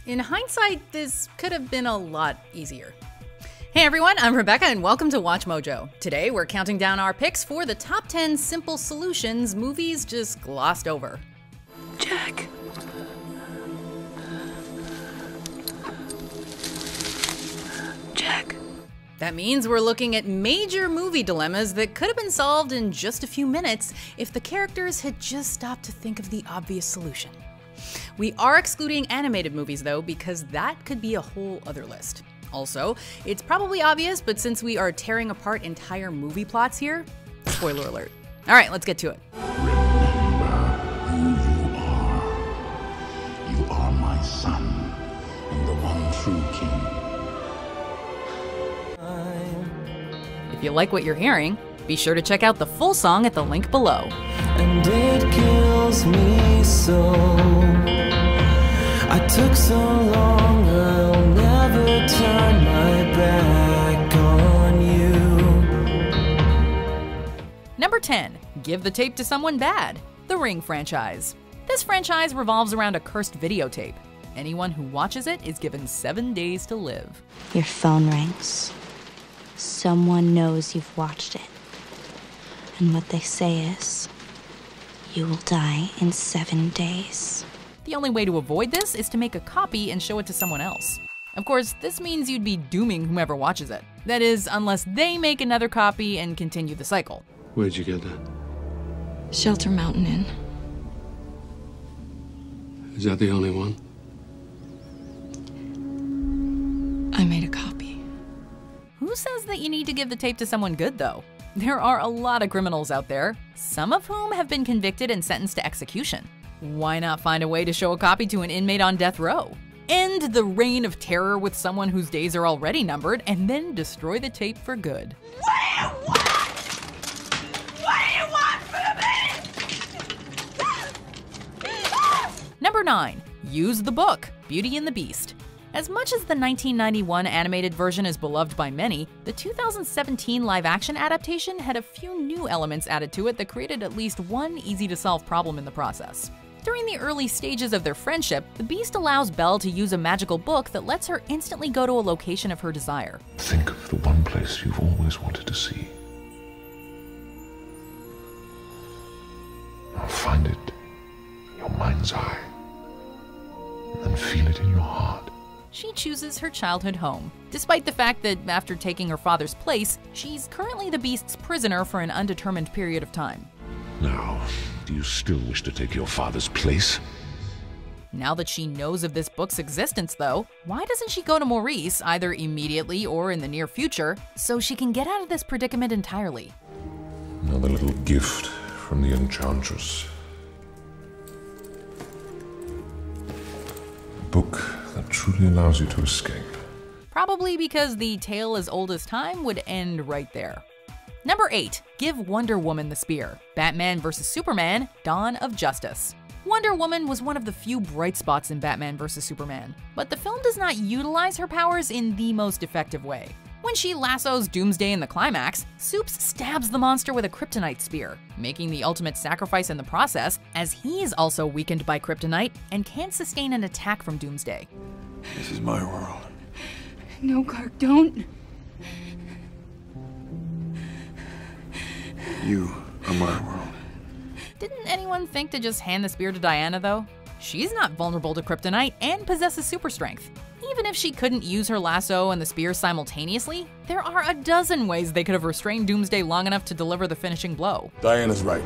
In hindsight, this could have been a lot easier. Hey everyone, I'm Rebecca and welcome to Watch Mojo. Today we're counting down our picks for the top 10 simple solutions movies just glossed over. Jack. Jack. That means we're looking at major movie dilemmas that could have been solved in just a few minutes if the characters had just stopped to think of the obvious solution. We are excluding animated movies though, because that could be a whole other list. Also, it's probably obvious, but since we are tearing apart entire movie plots here, spoiler alert. All right, let's get to it. Remember who you are. You are my son, and the one true king. If you like what you're hearing, be sure to check out the full song at the link below. And it kills me so. I took so long, I'll never turn my back on you. Number 10. Give the tape to someone bad. The Ring franchise. This franchise revolves around a cursed videotape. Anyone who watches it is given 7 days to live. Your phone rings. Someone knows you've watched it. And what they say is, you will die in 7 days. The only way to avoid this is to make a copy and show it to someone else. Of course, this means you'd be dooming whomever watches it. That is, unless they make another copy and continue the cycle. Where'd you get that? Shelter Mountain Inn. Is that the only one? I made a copy. Who says that you need to give the tape to someone good, though? There are a lot of criminals out there, some of whom have been convicted and sentenced to execution. Why not find a way to show a copy to an inmate on death row? End the reign of terror with someone whose days are already numbered, and then destroy the tape for good. What do you want? What do you want from me? Number 9. Use the book, Beauty and the Beast. As much as the 1991 animated version is beloved by many, the 2017 live-action adaptation had a few new elements added to it that created at least one easy-to-solve problem in the process. During the early stages of their friendship, the Beast allows Belle to use a magical book that lets her instantly go to a location of her desire. Think of the one place you've always wanted to see. Now find it in your mind's eye, and then feel it in your heart. She chooses her childhood home, despite the fact that after taking her father's place, she's currently the Beast's prisoner for an undetermined period of time. Now, do you still wish to take your father's place? Now that she knows of this book's existence, though, why doesn't she go to Maurice, either immediately or in the near future, so she can get out of this predicament entirely? Another little gift from the Enchantress. A book that truly allows you to escape. Probably because the tale as old as time would end right there. Number 8. Give Wonder Woman the spear. Batman vs. Superman, Dawn of Justice. Wonder Woman was one of the few bright spots in Batman vs. Superman, but the film does not utilize her powers in the most effective way. When she lassos Doomsday in the climax, Supes stabs the monster with a kryptonite spear, making the ultimate sacrifice in the process, as he's also weakened by kryptonite and can't sustain an attack from Doomsday. This is my world. No, Clark, don't. You are my world. Didn't anyone think to just hand the spear to Diana, though? She's not vulnerable to kryptonite and possesses super strength. Even if she couldn't use her lasso and the spear simultaneously, there are a dozen ways they could have restrained Doomsday long enough to deliver the finishing blow. Diana's right.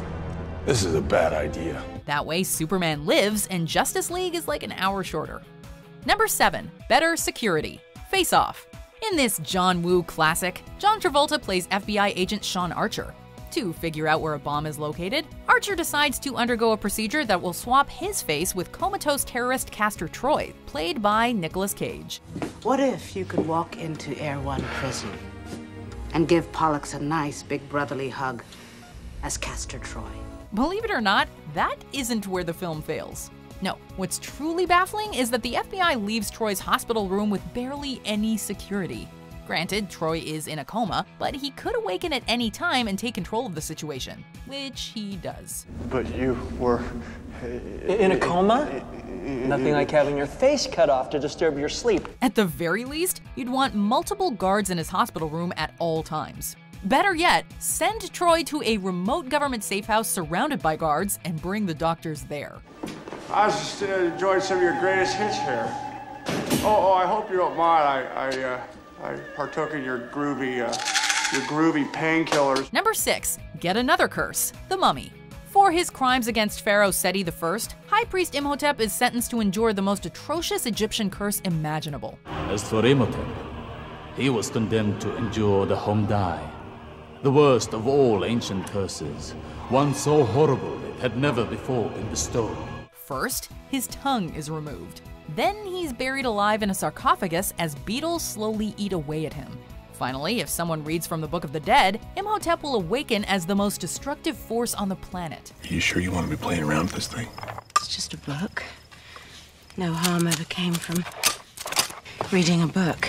This is a bad idea. That way, Superman lives and Justice League is like an hour shorter. Number 7. Better security. Face Off. In this John Woo classic, John Travolta plays FBI agent Sean Archer. To figure out where a bomb is located, Archer decides to undergo a procedure that will swap his face with comatose terrorist Castor Troy, played by Nicolas Cage. What if you could walk into Air One prison and give Pollux a nice big brotherly hug as Castor Troy? Believe it or not, that isn't where the film fails. No, what's truly baffling is that the FBI leaves Troy's hospital room with barely any security. Granted, Troy is in a coma, but he could awaken at any time and take control of the situation, which he does. But you were... In a coma? Nothing like having your face cut off to disturb your sleep. At the very least, you'd want multiple guards in his hospital room at all times. Better yet, send Troy to a remote government safe house surrounded by guards and bring the doctors there. I was just enjoying some of your greatest hits here. Oh, I hope you don't mind. I partook in your groovy painkillers. Number 6, get another curse, the Mummy. For his crimes against Pharaoh Seti I, High Priest Imhotep is sentenced to endure the most atrocious Egyptian curse imaginable. As for Imhotep, he was condemned to endure the Homdai, the worst of all ancient curses, one so horrible it had never before been bestowed. First, his tongue is removed. Then he's buried alive in a sarcophagus as beetles slowly eat away at him. Finally, if someone reads from the Book of the Dead, Imhotep will awaken as the most destructive force on the planet. Are you sure you want to be playing around with this thing? It's just a book. No harm ever came from reading a book.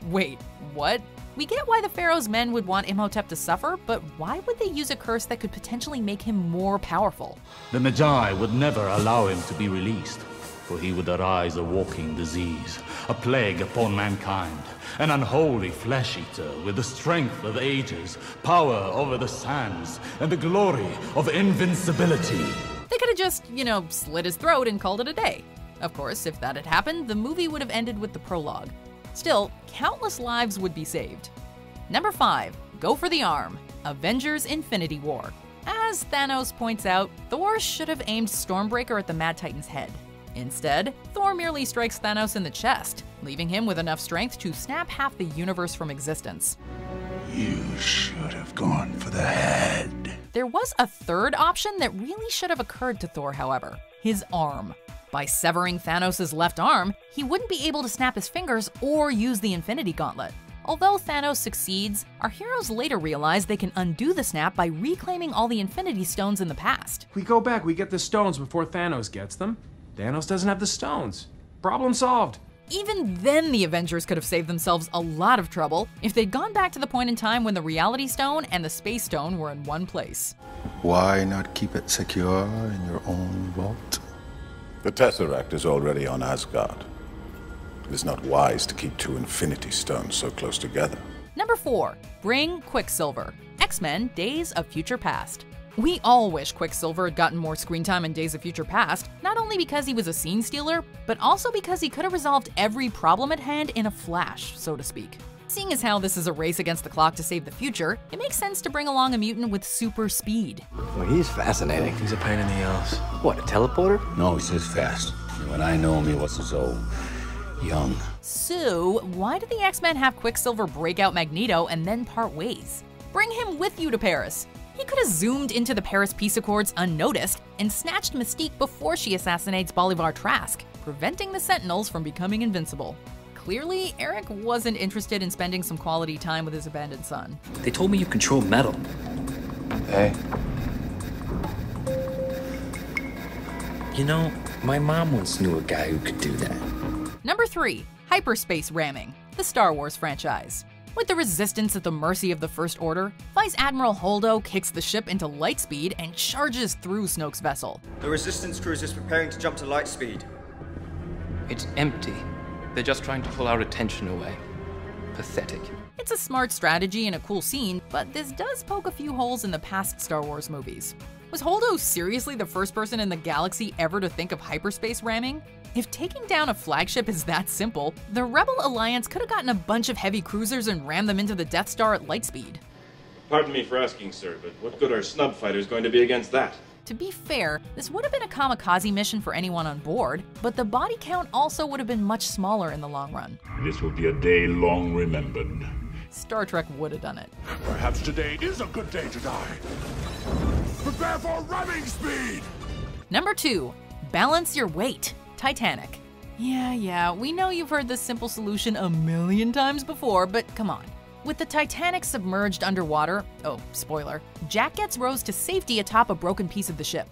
Wait, what? We get why the Pharaoh's men would want Imhotep to suffer, but why would they use a curse that could potentially make him more powerful? The Magi would never allow him to be released, for he would arise a walking disease, a plague upon mankind, an unholy flesh-eater with the strength of ages, power over the sands, and the glory of invincibility. They could have just, slit his throat and called it a day. Of course, if that had happened, the movie would have ended with the prologue. Still, countless lives would be saved. Number 5, go for the arm, Avengers Infinity War. As Thanos points out, Thor should have aimed Stormbreaker at the Mad Titan's head. Instead, Thor merely strikes Thanos in the chest, leaving him with enough strength to snap half the universe from existence. You should have gone for the head. There was a third option that really should have occurred to Thor, however, his arm. By severing Thanos' left arm, he wouldn't be able to snap his fingers or use the Infinity Gauntlet. Although Thanos succeeds, our heroes later realize they can undo the snap by reclaiming all the Infinity Stones in the past. We go back, we get the stones before Thanos gets them. Thanos doesn't have the stones. Problem solved. Even then, the Avengers could have saved themselves a lot of trouble if they'd gone back to the point in time when the Reality Stone and the Space Stone were in one place. Why not keep it secure in your own vault? The Tesseract is already on Asgard. It is not wise to keep two Infinity Stones so close together. Number 4, bring Quicksilver, X-Men Days of Future Past. We all wish Quicksilver had gotten more screen time in Days of Future Past, not only because he was a scene stealer, but also because he could have resolved every problem at hand in a flash, so to speak. Seeing as how this is a race against the clock to save the future, it makes sense to bring along a mutant with super speed. Well, he's fascinating. He's a pain in the ass. What, a teleporter? No, he's just fast. When I know him, he wasn't so young. So, why did the X-Men have Quicksilver break out Magneto and then part ways? Bring him with you to Paris. He could have zoomed into the Paris Peace Accords unnoticed and snatched Mystique before she assassinates Bolivar Trask, preventing the Sentinels from becoming invincible. Clearly, Eric wasn't interested in spending some quality time with his abandoned son. They told me you control metal. Hey. You know, my mom once knew a guy who could do that. Number 3, Hyperspace Ramming, the Star Wars franchise. With the Resistance at the mercy of the First Order, Vice Admiral Holdo kicks the ship into light speed and charges through Snoke's vessel. The Resistance cruiser is preparing to jump to light speed. It's empty. They're just trying to pull our attention away. Pathetic. It's a smart strategy and a cool scene, but this does poke a few holes in the past Star Wars movies. Was Holdo seriously the first person in the galaxy ever to think of hyperspace ramming? If taking down a flagship is that simple, the Rebel Alliance could have gotten a bunch of heavy cruisers and rammed them into the Death Star at light speed. Pardon me for asking, sir, but what good are snub fighters going to be against that? To be fair, this would have been a kamikaze mission for anyone on board, but the body count also would have been much smaller in the long run. This will be a day long remembered. Star Trek would have done it. Perhaps today is a good day to die. Prepare for ramming speed! Number 2, balance your weight, Titanic. Yeah, we know you've heard this simple solution a million times before, but come on. With the Titanic submerged underwater, oh, spoiler, Jack gets Rose to safety atop a broken piece of the ship.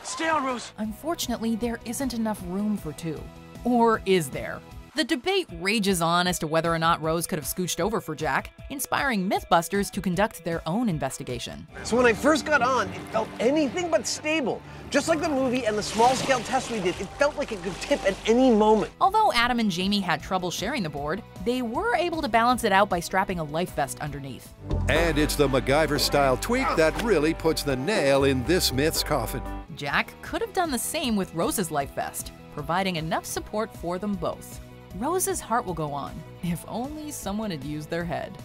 Stay on, Rose. Unfortunately, there isn't enough room for two. Or is there? The debate rages on as to whether or not Rose could have scooched over for Jack, inspiring Mythbusters to conduct their own investigation. So when I first got on, it felt anything but stable. Just like the movie and the small-scale test we did, it felt like it could tip at any moment. Although Adam and Jamie had trouble sharing the board, they were able to balance it out by strapping a life vest underneath. And it's the MacGyver-style tweak that really puts the nail in this myth's coffin. Jack could have done the same with Rose's life vest, providing enough support for them both. Rose's heart will go on, if only someone had used their head.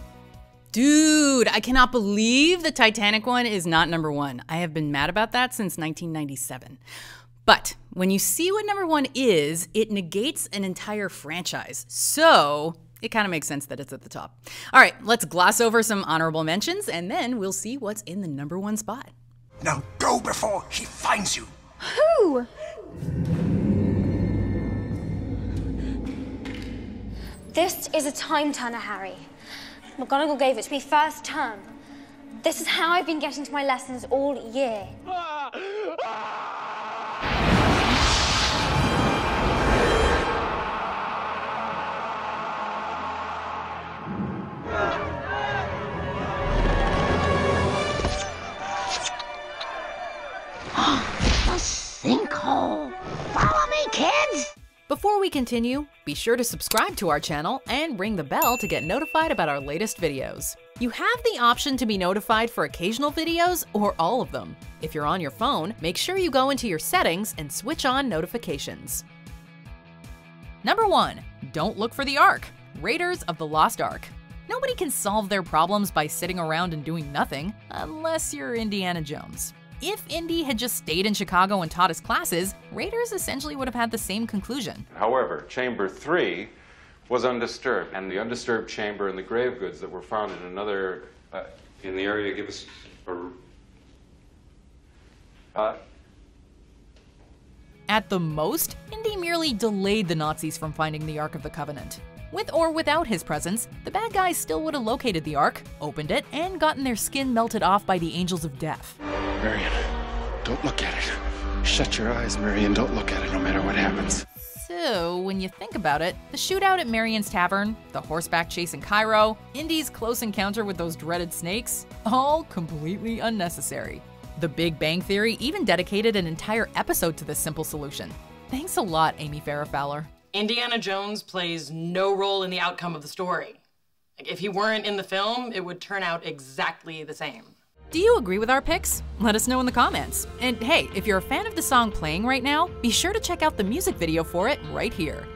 Dude, I cannot believe the Titanic one is not number one. I have been mad about that since 1997. But when you see what number one is, it negates an entire franchise. So it kind of makes sense that it's at the top. All right, let's gloss over some honorable mentions and then we'll see what's in the number one spot. Now go before he finds you. Who? This is a time turner, Harry. McGonagall gave it to me first term. This is how I've been getting to my lessons all year. The sinkhole. Follow me, kids! Before we continue, be sure to subscribe to our channel and ring the bell to get notified about our latest videos. You have the option to be notified for occasional videos or all of them. If you're on your phone, make sure you go into your settings and switch on notifications. Number 1. Don't look for the Ark. Raiders of the Lost Ark. Nobody can solve their problems by sitting around and doing nothing, unless you're Indiana Jones. If Indy had just stayed in Chicago and taught his classes, Raiders essentially would have had the same conclusion. However, Chamber 3 was undisturbed, and the undisturbed chamber and the grave goods that were found in another, in the area give us At the most, Indy merely delayed the Nazis from finding the Ark of the Covenant. With or without his presence, the bad guys still would have located the Ark, opened it, and gotten their skin melted off by the Angels of Death. Marion, don't look at it. Shut your eyes, Marion. Don't look at it no matter what happens. So, when you think about it, the shootout at Marion's Tavern, the horseback chase in Cairo, Indy's close encounter with those dreaded snakes, all completely unnecessary. The Big Bang Theory even dedicated an entire episode to this simple solution. Thanks a lot, Amy Farrah Fowler. Indiana Jones plays no role in the outcome of the story. Like, if he weren't in the film, it would turn out exactly the same. Do you agree with our picks? Let us know in the comments. And hey, if you're a fan of the song playing right now, be sure to check out the music video for it right here.